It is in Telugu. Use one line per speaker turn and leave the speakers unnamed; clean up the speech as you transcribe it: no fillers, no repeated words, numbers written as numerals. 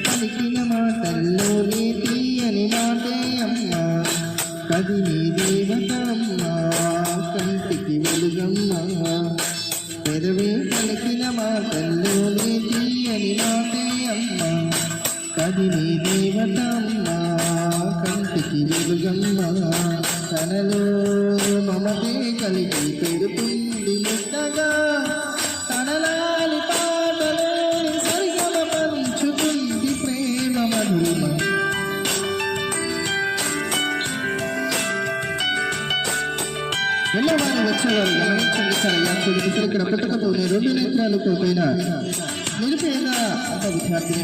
పలికిన మాటల్లో తీయని మాటే అమ్మా, కదిలి దేవత అమ్మా, కంటికి వెలుగమ్మా. పెదవే పలికిన మాటల్లో తీయని మాటే అమ్మా, కదిలి దేవత అమ్మా, కంటికి వెలుగమ్మా. తనలో మమతే కలిగి పెడుతుంది ముద్దగా, తనలాలి పాటలోని సరిగమ పంచుతుంది ప్రేమ మధురిమ. వెళ్ళవారు వచ్చేవారు గమనించండి సరయ్యా. ఇక్కడ పుట్టకపోతే 2 నేత్రాలు పోయిన నిరుపేద ఒక విద్యార్థి